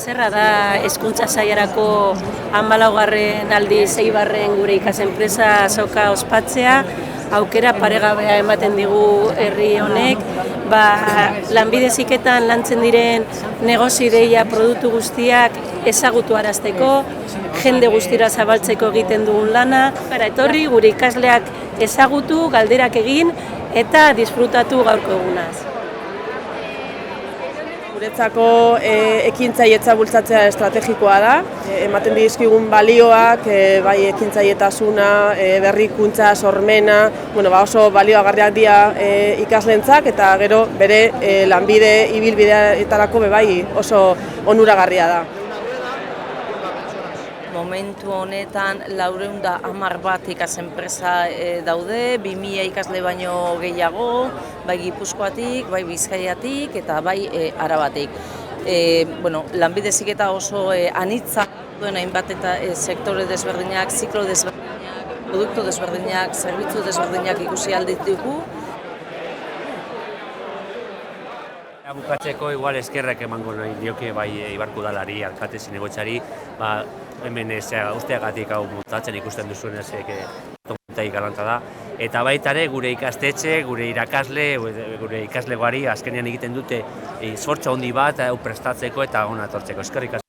plazerra da hezkuntza sailarako 14. aldiz Eibarren gure ikasenpresa azoka ospatzea, aukera paregabea ematen digu herri honek, lanbide heziketan lantzen diren negozio ideia produktu guztiak ezagutu arazteko, jende guztira zabaltzeko egiten dugun lana, etorri gure ikasleak ezagutu, galderak egin eta disfrutatu gaurko egunaz. Guretzako ekintzailetza bultzatzea estrategikoa da, ematen dizkigun balioak, bai ekintzailetasuna, berrikuntza, sormena, oso balioagarriak dira ikasleentzat eta gero bere lanbide ibilbideetarako bai oso onuragarria da. Momentu honetan 410 ikasenpresa daude, 2000 ikasle baino gehiago, bai Gipuzkoatik, bai Bizkaiatik eta bai Arabatik. Lanbide heziketa oso anitza duen hainbat eta sektore desberdinak, ziklo desberdinak, produktu desberdinak, zerbitzu desberdinak ikusi alditugu. Bukatzeko igual eskerrak emango nahi dioke bai Eibarko udalari, alkate zinegotxari, hemen usteagatik hau mutatzen ikusten duzuenez tomontaik galanta da. Eta baita ere gure ikastetxe, gure irakasle, gure ikaslegoari azkenean egiten dute esfortzu handi bat hau prestatzeko eta hona etortzeko. Eskerrik asko.